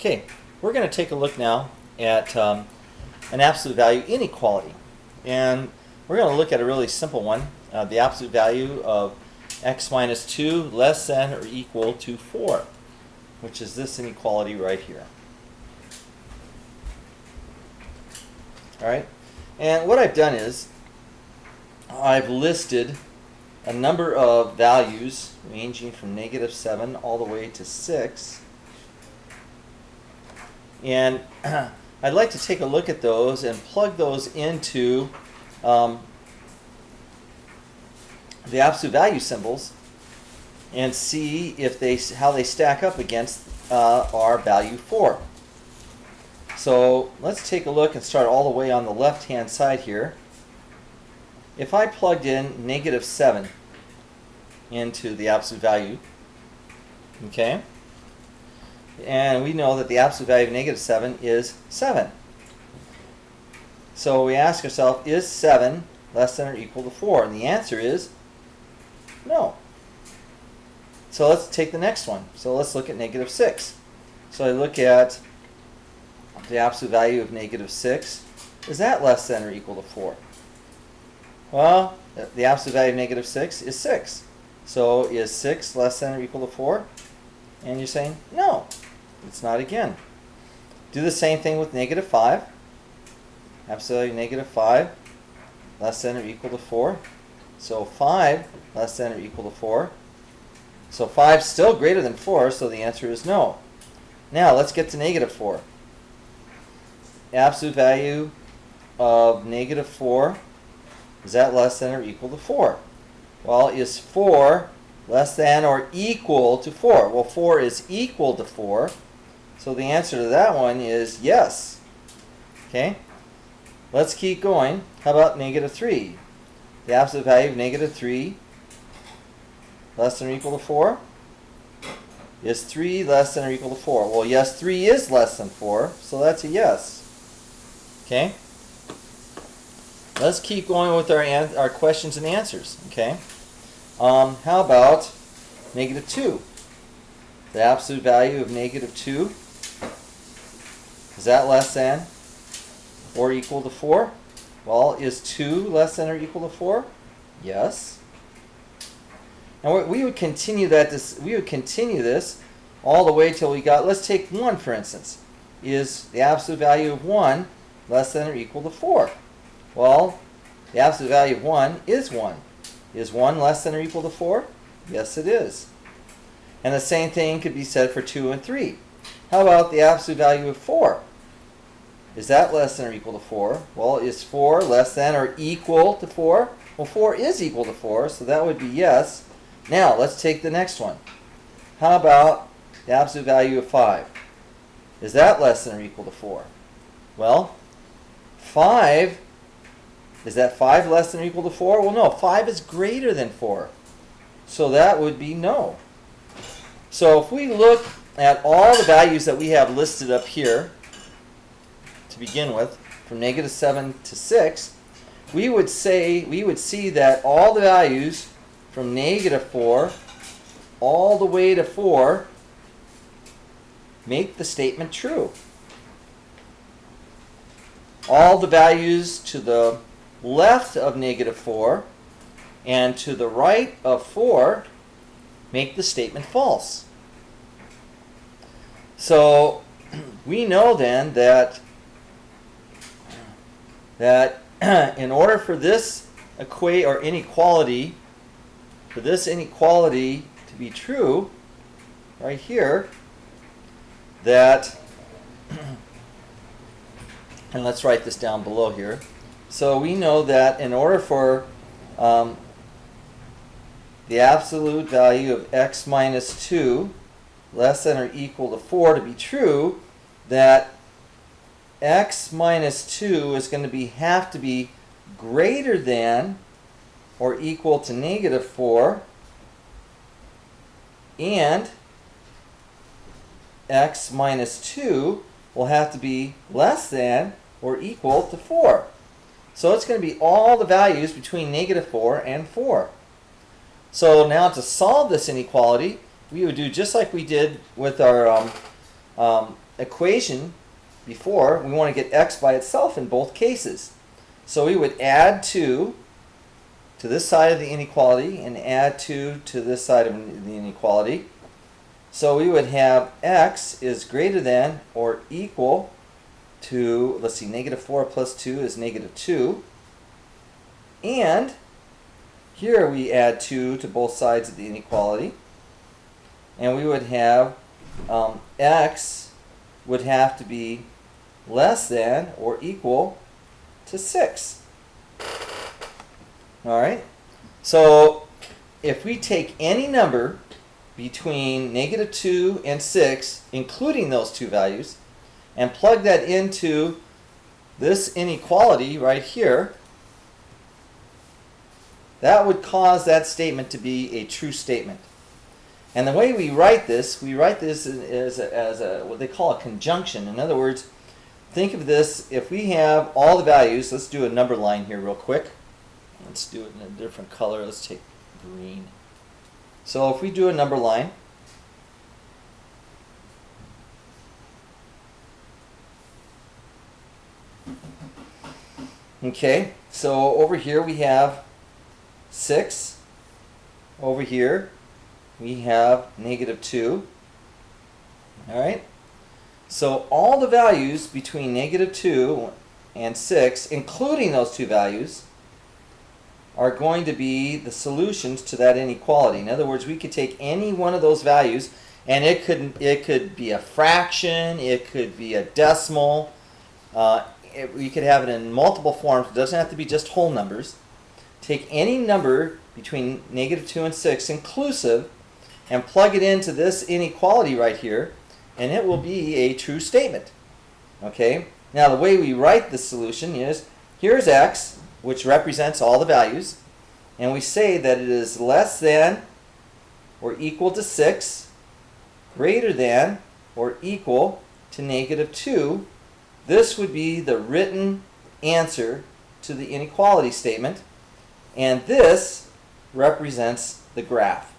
Okay, we're going to take a look now at an absolute value inequality. And we're going to look at a really simple one, the absolute value of x minus 2 less than or equal to 4, which is this inequality right here. Alright, and what I've done is I've listed a number of values ranging from -7 all the way to 6. And I'd like to take a look at those and plug those into the absolute value symbols and see if how they stack up against our value 4. So let's take a look and start all the way on the left hand side here. If I plugged in -7 into the absolute value, okay, and we know that the absolute value of -7 is 7. So we ask ourselves, is 7 less than or equal to 4? And the answer is no. So let's take the next one. So let's look at -6. So I look at the absolute value of -6. Is that less than or equal to 4? Well, the absolute value of -6 is 6. So is 6 less than or equal to 4? And you're saying, no, it's not again. Do the same thing with -5. Absolute value of -5 less than or equal to 4. So 5 less than or equal to 4. So 5 is still greater than 4, so the answer is no. Now let's get to -4. Absolute value of -4, is that less than or equal to 4? Well, is 4 less than or equal to 4? Well, 4 is equal to 4, so the answer to that one is yes. Okay, let's keep going. How about -3? The absolute value of -3 less than or equal to 4? Is 3 less than or equal to 4? Well, yes, 3 is less than 4, so that's a yes. Okay, let's keep going with our questions and answers. Okay, how about -2? The absolute value of -2, is that less than or equal to 4? Well, is 2 less than or equal to 4? Yes. And we would continue this all the way till we got, let's take 1 for instance. Is the absolute value of 1 less than or equal to 4? Well, the absolute value of 1 is 1. Is 1 less than or equal to 4? Yes, it is. And the same thing could be said for 2 and 3. How about the absolute value of 4? Is that less than or equal to 4? Well, is 4 less than or equal to 4? Well, 4 is equal to 4, so that would be yes. Now, let's take the next one. How about the absolute value of 5? Is that less than or equal to 4? Well, 5, is that 5 less than or equal to 4? Well, no, 5 is greater than 4. So that would be no. So if we look at all the values that we have listed up here, to begin with, from -7 to 6, we would see that all the values from -4 all the way to 4 make the statement true. All the values to the left of -4 and to the right of 4 make the statement false. So we know then that in order for this inequality to be true, right here, that and let's write this down below here. So we know that in order for the absolute value of x minus 2 less than or equal to 4 to be true, that x minus 2 is going to have to be greater than or equal to -4, and x minus 2 will have to be less than or equal to 4. So it's going to be all the values between -4 and 4. So now to solve this inequality, we would do just like we did with our equation before, we want to get x by itself in both cases. So we would add 2 to this side of the inequality and add 2 to this side of the inequality. So we would have x is greater than or equal to, let's see, negative 4 plus 2 is negative 2. And here we add 2 to both sides of the inequality. And we would have x would have to be less than or equal to 6. Alright? So if we take any number between negative 2 and 6, including those two values, and plug that into this inequality right here, that would cause that statement to be a true statement. And the way we write this as what they call a conjunction. In other words, think of this, if we have all the values, let's do a number line here real quick. Let's do it in a different color. Let's take green. So if we do a number line, okay, so over here we have 6. Over here we have negative 2. Alright? So all the values between negative 2 and 6, including those two values, are going to be the solutions to that inequality. In other words, we could take any one of those values, and it could be a fraction, it could be a decimal, we could have it in multiple forms. It doesn't have to be just whole numbers. Take any number between negative 2 and 6 inclusive and plug it into this inequality right here, and it will be a true statement. Okay? Now the way we write the solution is, here's x, which represents all the values, and we say that it is less than or equal to 6, greater than or equal to negative 2. This would be the written answer to the inequality statement, and this represents the graph.